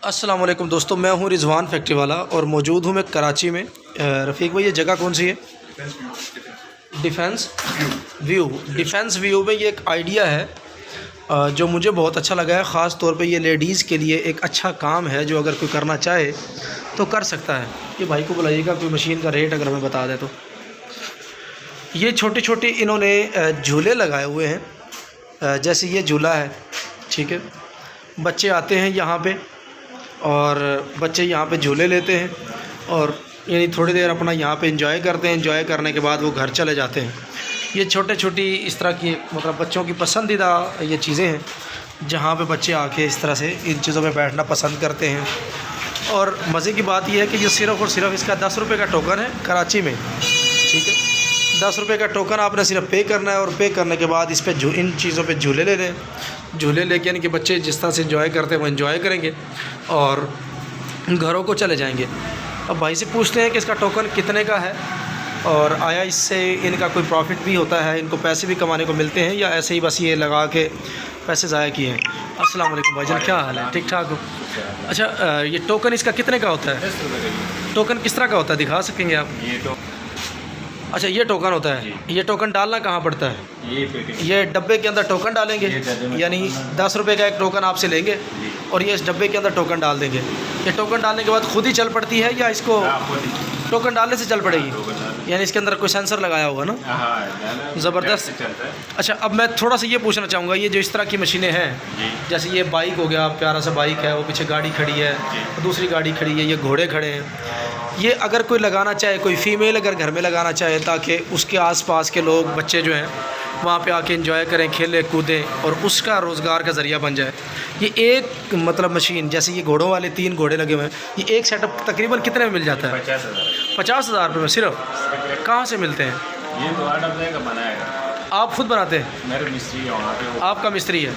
अस्सलाम वालेकुम दोस्तों, मैं हूं रिजवान फैक्ट्री वाला और मौजूद हूं मैं कराची में। रफ़ीक भाई, ये जगह कौन सी है? Defence view. डिफेंस व्यू में ये एक आइडिया है जो मुझे बहुत अच्छा लगा है। ख़ास तौर पे ये लेडीज़ के लिए एक अच्छा काम है जो अगर कोई करना चाहे तो कर सकता है। ये भाई को बुलाइएगा, कोई मशीन का रेट अगर हमें बता दे तो। ये छोटे छोटे इन्होंने झूले लगाए हुए हैं, जैसे ये झूला है, ठीक है। बच्चे आते हैं यहाँ पे और बच्चे यहाँ पे झूले लेते हैं और यानी थोड़ी देर अपना यहाँ पे एंजॉय करते हैं। एंजॉय करने के बाद वो घर चले जाते हैं। ये छोटे छोटी इस तरह की मतलब बच्चों की पसंदीदा ये चीज़ें हैं जहाँ पे बच्चे आके इस तरह से इन चीज़ों में बैठना पसंद करते हैं। और मज़े की बात यह है कि ये सिर्फ़ और सिर्फ इसका 10 रुपये का टोकन है कराची में, ठीक है। 10 रुपये का टोकन आपने सिर्फ पे करना है और पे करने के बाद इस पर इन चीज़ों पे झूले ले लें। झूले लेके यानी कि बच्चे जिस तरह से एंजॉय करते हैं वो एंजॉय करेंगे और घरों को चले जाएंगे। अब भाई से पूछते हैं कि इसका टोकन कितने का है और आया इससे इनका कोई प्रॉफिट भी होता है, इनको पैसे भी कमाने को मिलते हैं या ऐसे ही बस ये लगा के पैसे ज़ाया किए हैं। अस्सलाम वालेकुम भाईजान, क्या हाल है? ठीक ठाक हो? अच्छा, ये टोकन इसका कितने का होता है? टोकन किस तरह का होता है, दिखा सकेंगे आप? अच्छा, ये टोकन होता है। ये टोकन डालना कहाँ पड़ता है? ये डब्बे के अंदर टोकन डालेंगे, यानी 10 रुपये का एक टोकन आपसे लेंगे और ये इस डब्बे के अंदर टोकन डाल देंगे। ये टोकन डालने के बाद खुद ही चल पड़ती है या इसको टोकन डालने से चल पड़ेगी? यानी इसके अंदर कोई सेंसर लगाया होगा ना? ज़बरदस्त। अच्छा, अब मैं थोड़ा सा ये पूछना चाहूँगा, ये जो इस तरह की मशीनें हैं, जैसे ये बाइक हो गया, प्यारा सा बाइक है, वो पीछे गाड़ी खड़ी है, दूसरी गाड़ी खड़ी है, ये घोड़े खड़े हैं। ये अगर कोई लगाना चाहे, कोई फ़ीमेल अगर घर में लगाना चाहे ताकि उसके आसपास के लोग, बच्चे जो हैं वहाँ पे आके एंजॉय करें, खेलें कूदें और उसका रोज़गार का ज़रिया बन जाए। ये एक मतलब मशीन, जैसे ये घोड़ों वाले 3 घोड़े लगे हुए हैं, ये एक सेटअप तकरीबन कितने में मिल जाता है? 50,000 रुपये में सिर्फ? कहाँ से मिलते हैं? ये तो का बनाएगा। आप खुद बनाते हैं? मेरे मिस्त्री है वहाँ पे। आपका मिस्त्री है?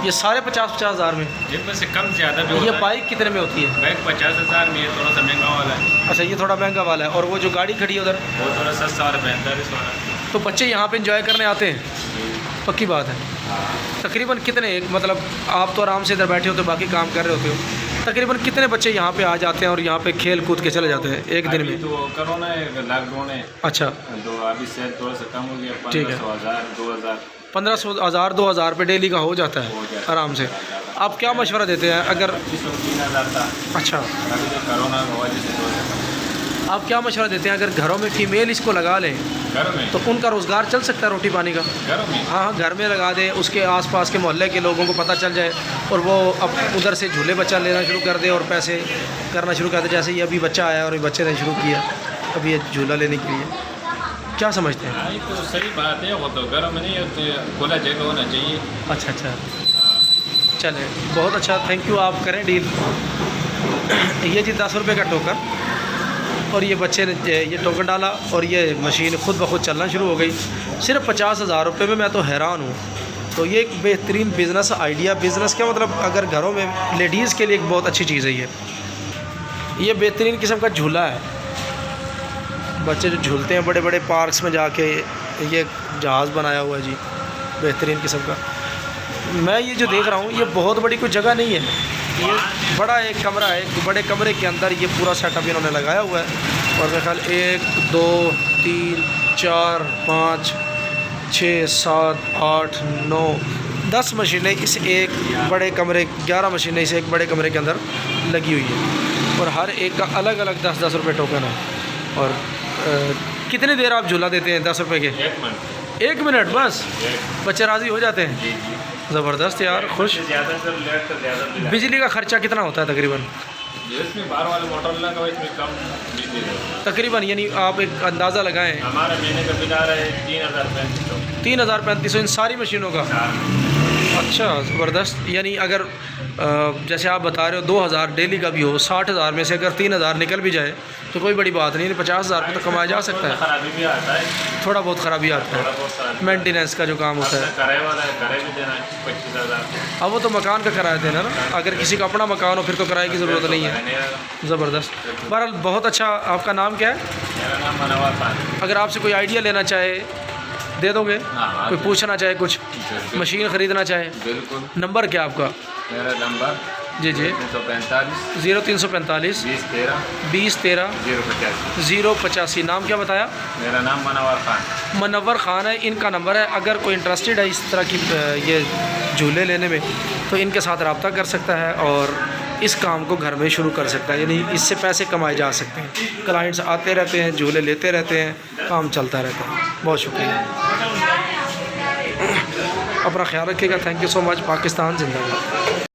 ये सारे 50,000 में? जिनमें से कम ज़्यादा भी ये होता बाइक कितने में होती है? बाइक 50,000 में, ये थोड़ा सा महंगा वाला है। अच्छा, ये थोड़ा महंगा वाला है। और वो जो गाड़ी खड़ी है उधर, वो थोड़ा सस्ता और बेहतर है। तो बच्चे यहाँ पे एंजॉय करने आते हैं? पक्की बात है। तकरीबन कितने, मतलब आप तो आराम से इधर बैठे होते हो, बाकी काम कर रहे होते हो, तकरीबन कितने बच्चे यहाँ पे आ जाते हैं और यहाँ पे खेल कूद के चले जाते हैं एक दिन में? तो कोरोना है, लॉकडाउन है। अच्छा, तो अभी से थोड़ा सा कम हो गया। ठीक है। 1500, 2,000 पे डेली का हो जाता है आराम से। आप क्या मशवरा देते हैं अगर? 3,000 था। अच्छा, अभी तो कोरोना की वजह से थोड़ा सा आप क्या मशवरा देते हैं अगर घरों में फ़ीमेल इसको लगा लें घरों में तो उनका रोज़गार चल सकता है रोटी पानी का? घरों में हाँ, घर में लगा दें, उसके आसपास के मोहल्ले के लोगों को पता चल जाए और वो अब उधर से झूले बच्चा लेना शुरू कर दे और पैसे करना शुरू कर दे। जैसे ये अभी बच्चा आया और ये बच्चे ने शुरू किया अभी ये झूला लेने के लिए। क्या समझते हैं? हाँ, ये तो सही बात है। वो तो घरों में नहीं, तो खुला जगह होना चाहिए। अच्छा अच्छा, चले, बहुत अच्छा, थैंक यू। आप करें डील। ये जी 10 रुपये का टोकन और ये बच्चे ने ये टोकन डाला और ये मशीन खुद ब खुद चलना शुरू हो गई। सिर्फ 50,000 रुपये में। मैं तो हैरान हूँ। तो ये एक बेहतरीन बिज़नेस आइडिया, बिज़नेस क्या मतलब, अगर घरों में लेडीज़ के लिए एक बहुत अच्छी चीज़ है ये बेहतरीन किस्म का झूला है। बच्चे जो झूलते हैं बड़े बड़े पार्क्स में जाके, ये जहाज़ बनाया हुआ है जी, बेहतरीन किस्म का। मैं ये जो देख रहा हूँ, ये बहुत बड़ी कोई जगह नहीं है, ये बड़ा एक कमरा है। एक बड़े कमरे के अंदर ये पूरा सेटअप इन्होंने लगाया हुआ है। और मेरे ख्याल 1 2 3 4 5 6 7 8 9 10 मशीनें इस एक बड़े कमरे, 11 मशीनें इस एक बड़े कमरे के अंदर लगी हुई है और हर एक का अलग अलग 10-10 रुपये टोकन है। और कितनी देर आप झूला देते हैं 10 रुपये के? 1 मिनट बस? बच्चे राज़ी हो जाते हैं? ज़बरदस्त यार, खुश। बिजली का खर्चा कितना होता है तकरीबन? इसमें बाहर वाले मोटर लगा हुआ, इसमें कम बिजली है तकरीबन, यानी आप एक अंदाज़ा लगाएं। हमारा महीने का बिल आ रहा है 3,035। 3,035 इन सारी मशीनों का? अच्छा, ज़बरदस्त। यानी अगर जैसे आप बता रहे हो 2,000 डेली का भी हो, 60,000 में से अगर 3,000 निकल भी जाए तो कोई बड़ी बात नहीं। 50,000 रुपये तो कमाया जा सकता है। खराबी भी आता है, थोड़ा बहुत ख़राबी आता है, मेंटेनेंस का जो काम होता है। किराए वाला है, किराए भी देना है 25,000। अब वो तो मकान का किराया देना ना, अगर किसी का अपना मकान हो फिर तो किराए की ज़रूरत नहीं है। ज़बरदस्त। बहरहाल बहुत अच्छा। आपका नाम क्या है? मेरा नाम मनोहर खान। अगर आपसे कोई आइडिया लेना चाहे दे दोगे? हाँ, कोई पूछना चाहे कुछ, मशीन ख़रीदना चाहे? बिल्कुल। नंबर क्या आपका? मेरा नंबर जी जी 345 0345 20 13 20 13 085। 085। नाम क्या बताया? मेरा नाम मनवर खान। मनव्वर ख़ान है, इनका नंबर है। अगर कोई इंटरेस्टेड है इस तरह की ये झूले लेने में तो इनके साथ रब्ता कर सकता है और इस काम को घर में शुरू कर सकता है, यानी इससे पैसे कमाए जा सकते हैं। क्लाइंट्स आते रहते हैं, झूले लेते रहते हैं, काम चलता रहता है। बहुत शुक्रिया, अपना ख्याल रखिएगा। Thank you so much. Pakistan जिंदाबाद।